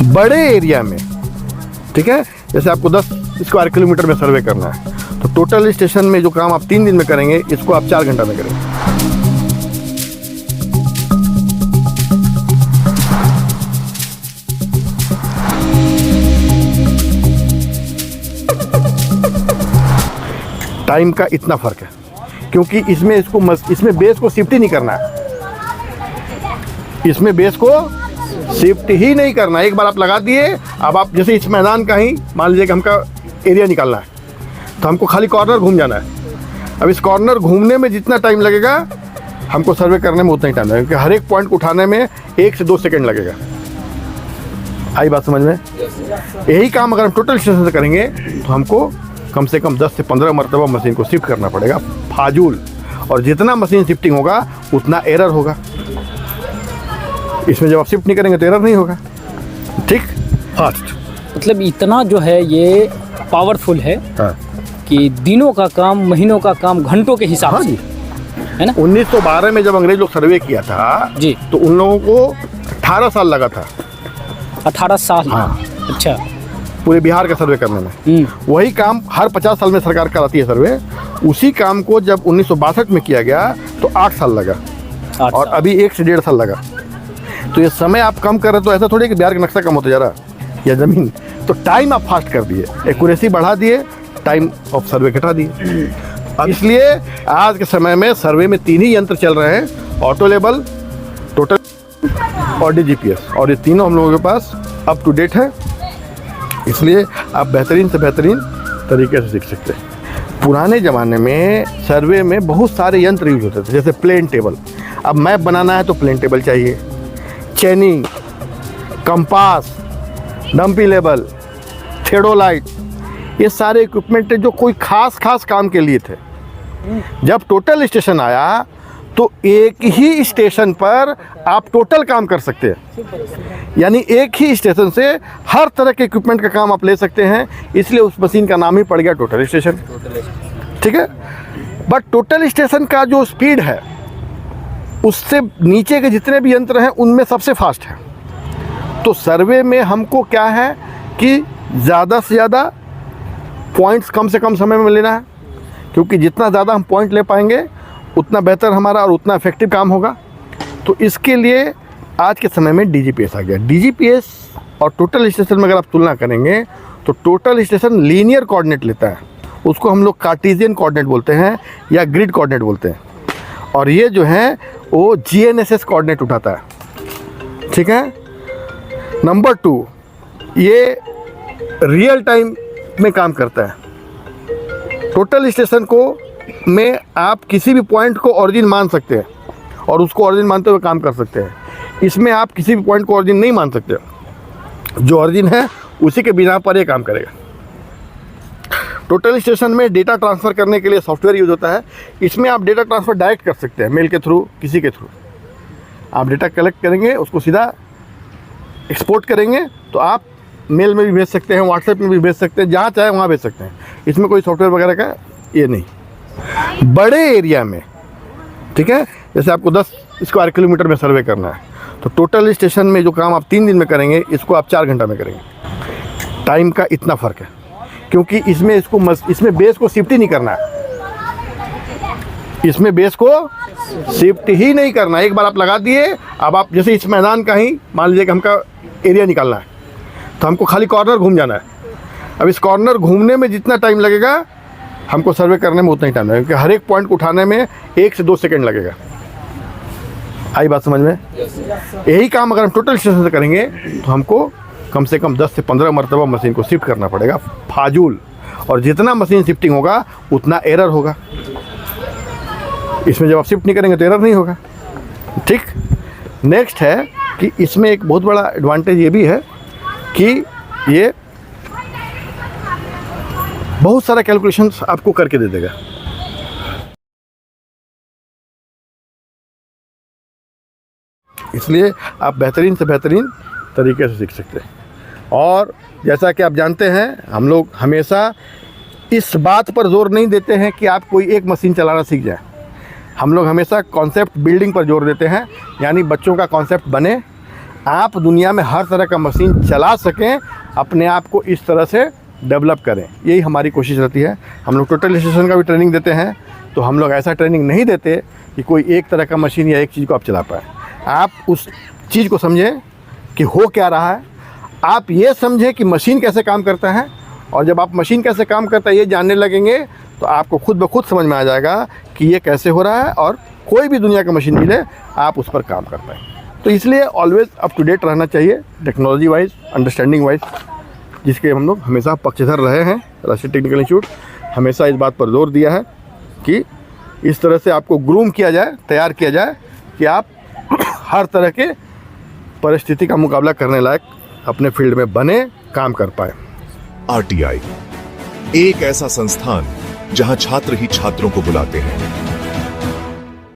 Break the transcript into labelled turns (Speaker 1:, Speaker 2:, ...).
Speaker 1: बड़े एरिया में, ठीक है, जैसे आपको 10 स्क्वायर किलोमीटर में सर्वे करना है, तो टोटल स्टेशन में जो काम आप 3 दिन में करेंगे, इसको आप 4 घंटा में करेंगे। टाइम का इतना फर्क है, क्योंकि इसमें बेस को शिफ्ट ही नहीं करना है, इसमें बेस को शिफ्ट ही नहीं करना। एक बार आप लगा दिए, अब आप जैसे इस मैदान का ही मान लीजिए कि हमका एरिया निकालना है, तो हमको खाली कॉर्नर घूम जाना है। अब इस कॉर्नर घूमने में जितना टाइम लगेगा, हमको सर्वे करने में उतना ही टाइम लगेगा, क्योंकि हर एक पॉइंट को उठाने में 1 से 2 सेकंड लगेगा। आई बात समझ में? यही काम अगर हम टोटल स्टेशन से करेंगे तो हमको कम से कम 10 से 15 मरतबा मशीन को शिफ्ट करना पड़ेगा, फाजूल। और जितना मशीन शिफ्टिंग होगा उतना एरर होगा। इसमें जब आप शिफ्ट नहीं करेंगे तो एरर नहीं होगा, ठीक, फास्ट।
Speaker 2: मतलब इतना जो है ये पावरफुल है,
Speaker 1: हाँ,
Speaker 2: कि दिनों का काम, महीनों का काम घंटों के हिसाब से, है ना।
Speaker 1: 1912 में जब अंग्रेज लोग सर्वे किया था
Speaker 2: जी,
Speaker 1: तो उन लोगों को 18 साल लगा था।
Speaker 2: 18 साल?
Speaker 1: हाँ,
Speaker 2: अच्छा,
Speaker 1: पूरे बिहार का सर्वे करने में। वही काम हर 50 साल में सरकार कराती है सर्वे। उसी काम को जब 1962 में किया गया तो 8 साल लगा, और अभी 1 से 1.5 साल लगा। तो ये समय आप कम कर रहे, तो ऐसा थोड़ी कि बिहार का नक्शा कम होता जा रहा या ज़मीन, तो टाइम आप फास्ट कर दिए, एक्यूरेसी बढ़ा दिए, टाइम ऑफ सर्वे घटा दिए। अब इसलिए आज के समय में सर्वे में 3 ही यंत्र चल रहे हैं, ऑटो लेबल, टोटल और DGPS, और ये तीनों हम लोगों के पास अप टू डेट है। इसलिए आप बेहतरीन से बेहतरीन तरीके से सीख सकते हैं। पुराने ज़माने में सर्वे में बहुत सारे यंत्र यूज होते थे, जैसे प्लेन टेबल। अब मैप बनाना है तो प्लेन टेबल चाहिए, चेनिंग, कंपास, डंपी लेबल, थेडोलाइट, ये सारे इक्विपमेंट जो कोई खास काम के लिए थे। जब टोटल स्टेशन आया तो एक ही स्टेशन पर आप टोटल काम कर सकते हैं, यानी एक ही स्टेशन से हर तरह के इक्विपमेंट का काम आप ले सकते हैं। इसलिए उस मशीन का नाम ही पड़ गया टोटल स्टेशन, ठीक है। बट टोटल स्टेशन का जो स्पीड है, उससे नीचे के जितने भी यंत्र हैं उनमें सबसे फास्ट है। तो सर्वे में हमको क्या है कि ज़्यादा से ज़्यादा पॉइंट्स कम से कम समय में लेना है, क्योंकि जितना ज़्यादा हम पॉइंट ले पाएंगे उतना बेहतर हमारा और उतना इफेक्टिव काम होगा। तो इसके लिए आज के समय में DGPS आ गया। DGPS और टोटल स्टेशन में अगर आप तुलना करेंगे तो टोटल स्टेशन लीनियर कोऑर्डिनेट लेता है, उसको हम लोग कार्टेशियन कोऑर्डिनेट बोलते हैं या ग्रिड कोऑर्डिनेट बोलते हैं, और ये जो है वो GNSS कोऑर्डिनेट उठाता है, ठीक है। नंबर 2, ये रियल टाइम में काम करता है। टोटल स्टेशन को में आप किसी भी पॉइंट को ओरिजिन मान सकते हैं और उसको ओरिजिन मानते हुए काम कर सकते हैं। इसमें आप किसी भी पॉइंट को ओरिजिन नहीं मान सकते, जो ओरिजिन है उसी के बिना पर ये काम करेगा। टोटल स्टेशन में डेटा ट्रांसफ़र करने के लिए सॉफ्टवेयर यूज होता है। इसमें आप डेटा ट्रांसफ़र डायरेक्ट कर सकते हैं, मेल के थ्रू, किसी के थ्रू। आप डेटा कलेक्ट करेंगे, उसको सीधा एक्सपोर्ट करेंगे, तो आप मेल में भी भेज सकते हैं, व्हाट्सएप में भी भेज सकते हैं, जहाँ चाहे वहाँ भेज सकते हैं। इसमें कोई सॉफ्टवेयर वगैरह का ये नहीं। बड़े एरिया में, ठीक है, जैसे आपको 10 स्क्वायर किलोमीटर में सर्वे करना है, तो टोटल स्टेशन में जो काम आप 3 दिन में करेंगे, इसको आप 4 घंटा में करेंगे। टाइम का इतना फ़र्क है, क्योंकि इसमें बेस को शिफ्ट ही नहीं करना है, इसमें बेस को शिफ्ट ही नहीं करना। एक बार आप लगा दिए, अब आप जैसे इस मैदान का ही मान लीजिए कि हमका एरिया निकालना है, तो हमको खाली कॉर्नर घूम जाना है। अब इस कॉर्नर घूमने में जितना टाइम लगेगा, हमको सर्वे करने में उतना ही टाइम लगेगा, क्योंकि हर एक पॉइंट को उठाने में 1 से 2 सेकंड लगेगा। आई बात समझ में? यही काम अगर हम टोटल स्टेशन से करेंगे तो हमको कम से कम 10 से 15 मरतबा मशीन को शिफ्ट करना पड़ेगा, फाजूल। और जितना मशीन शिफ्टिंग होगा उतना एरर होगा। इसमें जब आप शिफ्ट नहीं करेंगे तो एरर नहीं होगा, ठीक। नेक्स्ट है कि इसमें एक बहुत बड़ा एडवांटेज ये भी है कि ये बहुत सारा कैलकुलेशंस आपको करके दे देगा। इसलिए आप बेहतरीन से बेहतरीन तरीके से सीख सकते हैं। और जैसा कि आप जानते हैं, हम लोग हमेशा इस बात पर जोर नहीं देते हैं कि आप कोई एक मशीन चलाना सीख जाए। हम लोग हमेशा कॉन्सेप्ट बिल्डिंग पर जोर देते हैं, यानी बच्चों का कॉन्सेप्ट बने, आप दुनिया में हर तरह का मशीन चला सकें, अपने आप को इस तरह से डेवलप करें, यही हमारी कोशिश रहती है। हम लोग टोटल स्टेशन का भी ट्रेनिंग देते हैं, तो हम लोग ऐसा ट्रेनिंग नहीं देते कि कोई एक तरह का मशीन या एक चीज़ को आप चला पाए। आप उस चीज़ को समझें कि हो क्या रहा है, आप ये समझें कि मशीन कैसे काम करता है, और जब आप मशीन कैसे काम करता है ये जानने लगेंगे तो आपको खुद ब खुद समझ में आ जाएगा कि ये कैसे हो रहा है, और कोई भी दुनिया का मशीन मिले आप उस पर काम कर पाएँ। तो इसलिए ऑलवेज अप टू डेट रहना चाहिए टेक्नोलॉजी वाइज, अंडरस्टैंडिंग वाइज, जिसके हम लोग हमेशा पक्षधर रहे हैं। राष्ट्रीय टेक्निकल इंस्टीट्यूट हमेशा इस बात पर जोर दिया है कि इस तरह से आपको ग्रूम किया जाए, तैयार किया जाए कि आप हर तरह के परिस्थिति का मुकाबला करने लायक अपने फील्ड में बने, काम कर पाए।
Speaker 3: RTI एक ऐसा संस्थान जहां छात्र ही छात्रों को बुलाते हैं।